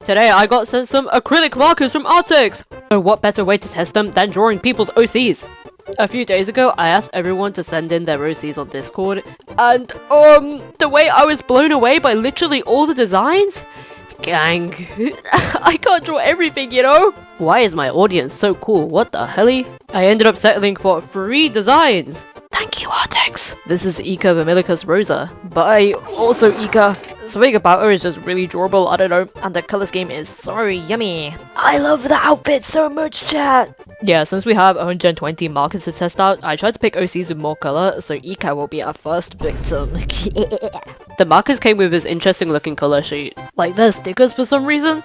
Today I got sent some acrylic markers from Arrtx! So what better way to test them than drawing people's OCs? A few days ago, I asked everyone to send in their OCs on Discord, and the way I was blown away by literally all the designs? Gang, I can't draw everything, you know? Why is my audience so cool? What the helly? I ended up settling for 3 designs. Thank you, Arrtx. This is VERMICULUS ROSA by also Ika. Something about her is just really drawable, I don't know, and the color scheme is so yummy. I love the outfit so much, chat. Yeah, since we have 120 markers to test out, I tried to pick OCs with more color, so Ika will be our first victim. The markers came with this interesting looking color sheet. Like, there's stickers for some reason.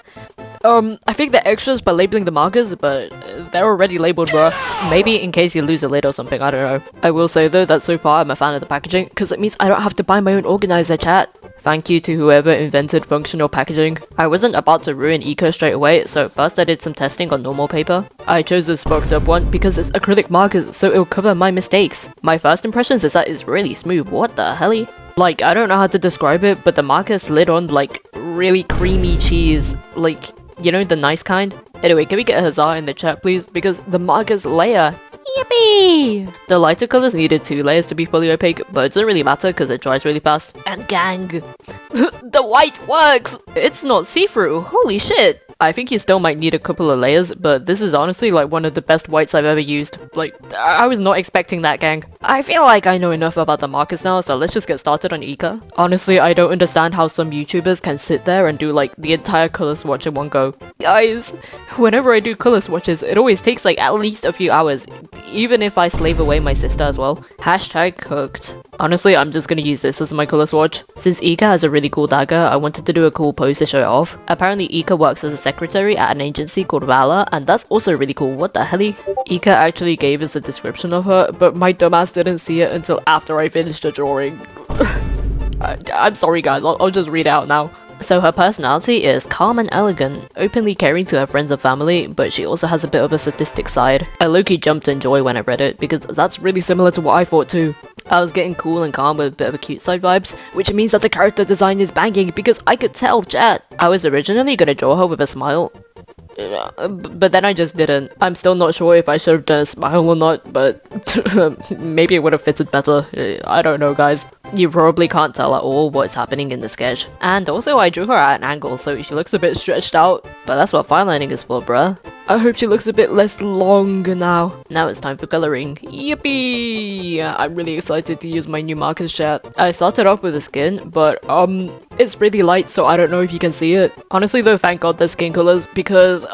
I think they're extras by labeling the markers, but they're already labeled, bro. Maybe in case you lose a lid or something, I don't know. I will say though that so far I'm a fan of the packaging, because it means I don't have to buy my own organizer, chat. Thank you to whoever invented functional packaging. I wasn't about to ruin Eco straight away, so first I did some testing on normal paper. I chose this fucked up one because it's acrylic markers, so it'll cover my mistakes. My first impressions is that it's really smooth, what the helly? Like, I don't know how to describe it, but the marker slid on like really creamy cheese, like, you know, the nice kind? Anyway, can we get a huzzah in the chat please, because the markers layer. Yippee! The lighter colors needed 2 layers to be fully opaque, but it doesn't really matter because it dries really fast. And gang! The white works! It's not see-through, holy shit! I think you still might need a couple of layers, but this is honestly like one of the best whites I've ever used. Like, I was not expecting that, gang. I feel like I know enough about the markers now, so let's just get started on Ika. Honestly, I don't understand how some YouTubers can sit there and do like the entire color swatch in one go. Guys, whenever I do color swatches, it always takes like at least a few hours, even if I slave away my sister as well. Hashtag cooked. Honestly, I'm just gonna use this as my color swatch. Since Ika has a really cool dagger, I wanted to do a cool pose to show it off. Apparently Ika works as a secretary at an agency called Vala, and that's also really cool, what the helly? Ika actually gave us a description of her, but my dumbass didn't see it until after I finished the drawing. I'm sorry guys, I'll just read it out now. So her personality is calm and elegant, openly caring to her friends and family, but she also has a bit of a sadistic side. I low-key jumped in joy when I read it, because that's really similar to what I thought too. I was getting cool and calm with a bit of a cute side vibes, which means that the character design is banging because I could tell, chat. I was originally gonna draw her with a smile, but then I just didn't. I'm still not sure if I should have done a smile or not, but maybe it would have fitted better. I don't know, guys. You probably can't tell at all what's happening in the sketch. And also I drew her at an angle, so she looks a bit stretched out. But that's what fine lining is for, bruh. I hope she looks a bit less long now. Now it's time for coloring. Yippee! I'm really excited to use my new markers, chat. I started off with the skin, but it's really light, so I don't know if you can see it. Honestly though, thank god there's skin colors, because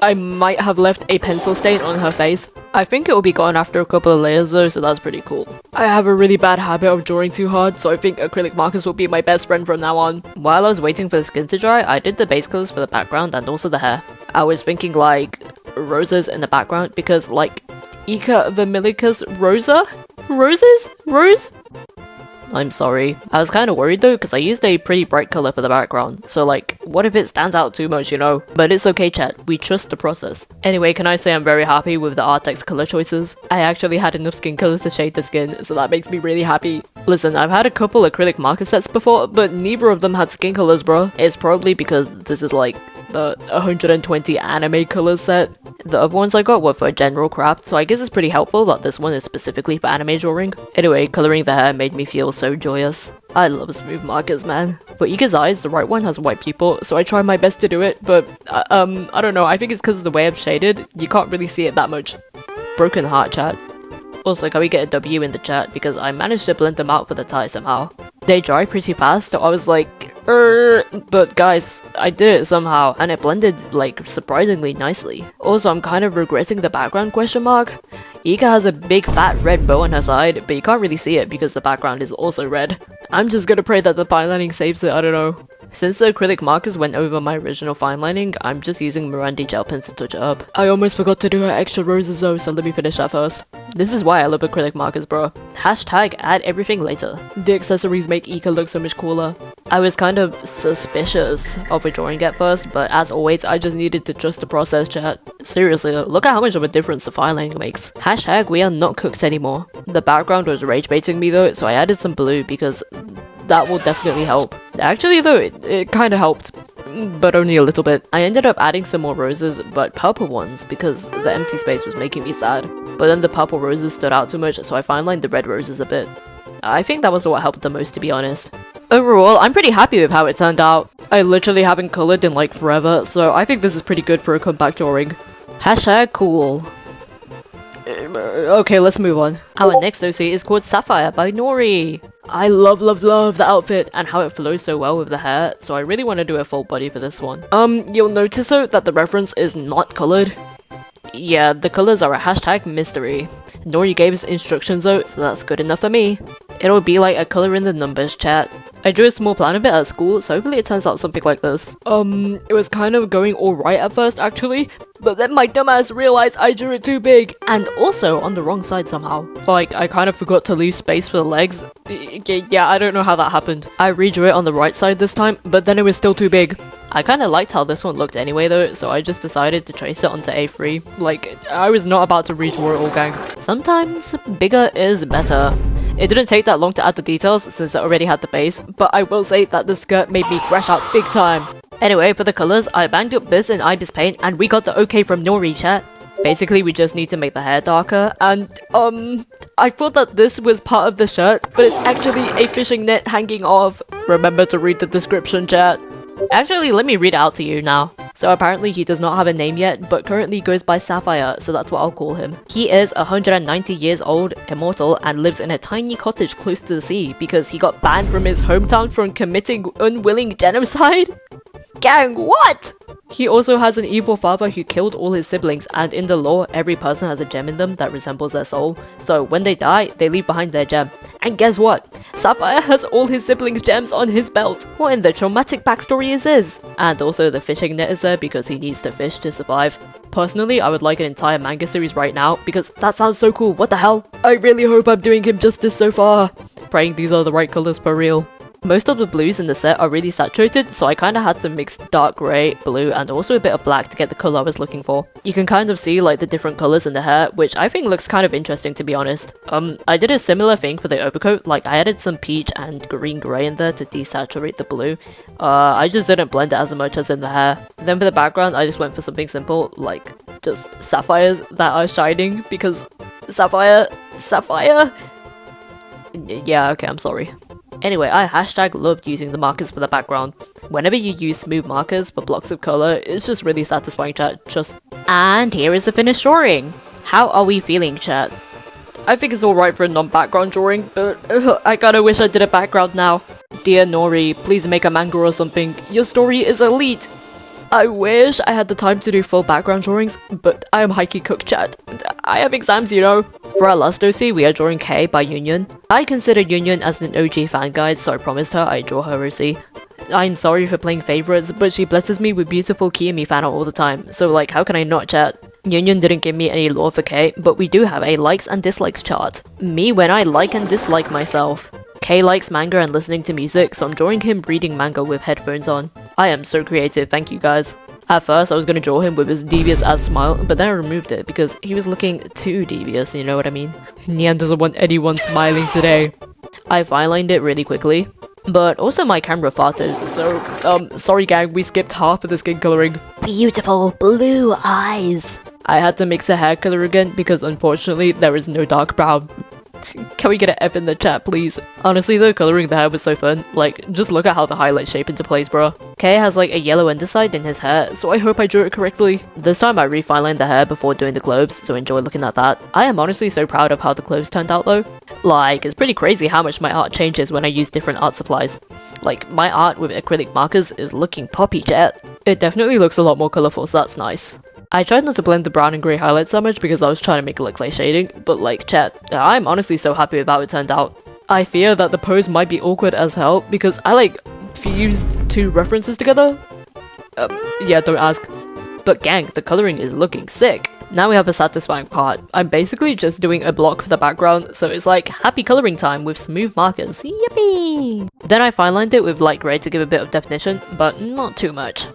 I might have left a pencil stain on her face. I think it will be gone after a couple of layers though, so that's pretty cool. I have a really bad habit of drawing too hard, so I think acrylic markers will be my best friend from now on. While I was waiting for the skin to dry, I did the base colors for the background and also the hair. I was thinking like roses in the background because like Ika VERMICULUS ROSA? Roses? Rose? I'm sorry. I was kind of worried though because I used a pretty bright color for the background, so like, what if it stands out too much, you know? But it's okay, chat, we trust the process. Anyway, can I say I'm very happy with the Arrtx color choices? I actually had enough skin colors to shade the skin, so that makes me really happy. Listen, I've had a couple acrylic marker sets before, but neither of them had skin colors, bro. It's probably because this is like the 120 anime colors set. The other ones I got were for general craft, so I guess it's pretty helpful that this one is specifically for anime drawing. Anyway, coloring the hair made me feel so joyous. I love smooth markers, man. For Ika's eyes, the right one has white pupil, so I try my best to do it, but I don't know, I think it's because of the way I'm shaded, you can't really see it that much. Broken heart, chat. Also, can we get a W in the chat, because I managed to blend them out for the tie somehow. They dry pretty fast, so I was like, but guys, I did it somehow, and it blended like surprisingly nicely. Also, I'm kind of regretting the background question mark. Ika has a big fat red bow on her side, but you can't really see it because the background is also red. I'm just gonna pray that the fine lining saves it, I don't know. Since the acrylic markers went over my original fine lining, I'm just using Mirandi gel pens to touch it up. I almost forgot to do her extra roses though, so let me finish that first. This is why I love acrylic markers, bro. Hashtag add everything later. The accessories make Ika look so much cooler. I was kind of suspicious of a drawing at first, but as always, I just needed to trust the process, chat. Seriously though, look at how much of a difference the fine lining makes. Hashtag we are not cooked anymore. The background was rage baiting me though, so I added some blue because that will definitely help. Actually though, it kinda helped. but only a little bit. I ended up adding some more roses, but purple ones, because the empty space was making me sad. But then the purple roses stood out too much, so I fine-lined the red roses a bit. I think that was what helped the most, to be honest. Overall, I'm pretty happy with how it turned out. I literally haven't colored in like forever, so I think this is pretty good for a comeback drawing. Hashtag cool. Okay, let's move on. Our next OC is called Sapphire by Nori. I love the outfit and how it flows so well with the hair, so I really want to do a full body for this one. You'll notice though that the reference is not colored. Yeah, the colors are a hashtag mystery. Nori gave us instructions though, so that's good enough for me. It'll be like a color in the numbers, chat. I drew a small plan of it at school, so hopefully it turns out something like this. It was kind of going alright at first actually, but then my dumbass realized I drew it too big, and also on the wrong side somehow. Like, I kind of forgot to leave space for the legs. Yeah, I don't know how that happened. I redrew it on the right side this time, but then it was still too big. I kinda liked how this one looked anyway though, so I just decided to trace it onto A3. Like, I was not about to redraw it all, gang. Sometimes bigger is better. It didn't take that long to add the details since I already had the base, but I will say that the skirt made me crash out big time. Anyway, for the colors, I banged up this in Ibis paint and we got the okay from Nori, chat. Basically, we just need to make the hair darker, and I thought that this was part of the shirt, but it's actually a fishing net hanging off. Remember to read the description, chat. Actually, let me read it out to you now. So apparently he does not have a name yet, but currently goes by Sapphire, so that's what I'll call him. He is 190 years old, immortal, and lives in a tiny cottage close to the sea because he got banned from his hometown from committing unwilling genocide? Gang, what? He also has an evil father who killed all his siblings, and in the lore, every person has a gem in them that resembles their soul. So when they die, they leave behind their gem. And guess what? Sapphire has all his siblings' gems on his belt. What in the traumatic backstory is this? And also the fishing net is there because he needs to fish to survive. Personally, I would like an entire manga series right now because that sounds so cool, what the hell? I really hope I'm doing him justice so far. Praying these are the right colors for real. Most of the blues in the set are really saturated, so I kinda had to mix dark grey, blue, and also a bit of black to get the colour I was looking for. You can kind of see like the different colours in the hair, which I think looks kind of interesting to be honest. I did a similar thing for the overcoat, like I added some peach and green grey in there to desaturate the blue. I just didn't blend it as much as in the hair. Then for the background, I just went for something simple, like just sapphires that are shining, because sapphire? Yeah, okay, I'm sorry. Anyway, I hashtag loved using the markers for the background. Whenever you use smooth markers for blocks of colour, it's just really satisfying, chat. And here is the finished drawing. How are we feeling, chat? I think it's alright for a non-background drawing, but I kinda wish I did a background now. Dear Nori, please make a manga or something. Your story is elite. I wish I had the time to do full background drawings, but I am high-key cooked, chat. I have exams, you know. For our last OC, we are drawing Kay by Union. I consider Union as an OG fan guide, so I promised her I'd draw her OC. I'm sorry for playing favorites, but she blesses me with beautiful Kiyomi fan art all the time, so like, how can I not, chat? Union didn't give me any lore for Kay, but we do have a likes and dislikes chart. Me when I like and dislike myself. Kay likes manga and listening to music, so I'm drawing him reading manga with headphones on. I am so creative, thank you guys. At first, I was gonna draw him with his devious ass smile, but then I removed it because he was looking too devious, you know what I mean? Nyan doesn't want anyone smiling today. I fine-lined it really quickly, but also my camera farted, so, sorry gang, we skipped half of the skin coloring. Beautiful blue eyes! I had to mix a hair color again because unfortunately there is no dark brown. Can we get an F in the chat, please? Honestly though, coloring the hair was so fun. Like, just look at how the highlights shape into place, bro. Kay has like a yellow underside in his hair, so I hope I drew it correctly. This time I refined the hair before doing the globes, so enjoy looking at that. I am honestly so proud of how the globes turned out though. Like, it's pretty crazy how much my art changes when I use different art supplies. Like, my art with acrylic markers is looking poppy, chat. It definitely looks a lot more colourful, so that's nice. I tried not to blend the brown and grey highlights that much because I was trying to make it look like shading, but like, chat, I'm honestly so happy with how it turned out. I fear that the pose might be awkward as hell because I like fused two references together. Yeah, don't ask. But gang, the colouring is looking sick. Now we have a satisfying part. I'm basically just doing a block for the background, so it's like happy colouring time with smooth markers. Yippee! Then I fine-lined it with light grey to give a bit of definition, but not too much.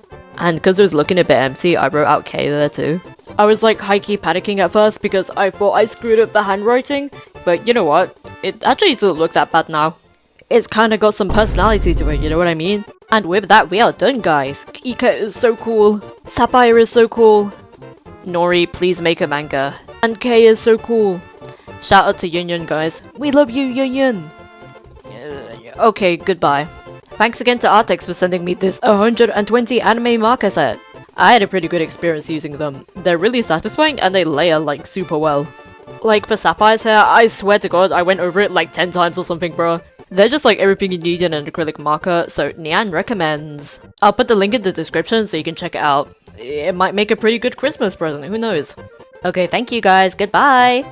And because it was looking a bit empty, I wrote out K there too. I was like high-key panicking at first because I thought I screwed up the handwriting, but you know what? It actually doesn't look that bad now. It's kinda got some personality to it, you know what I mean? And with that, we are done, guys. Ika is so cool. Sapphire is so cool. Nori, please make a manga. And Kay is so cool. Shout out to Yun Yun, guys. We love you, Yun Yun. Okay, goodbye. Thanks again to Arrtx for sending me this 120 anime marker set. I had a pretty good experience using them. They're really satisfying and they layer like super well. Like for Sapphire's hair, I swear to god I went over it like 10 times or something, bro. They're just like everything you need in an acrylic marker, so Nyan recommends. I'll put the link in the description so you can check it out. It might make a pretty good Christmas present, who knows. Okay, thank you guys, goodbye!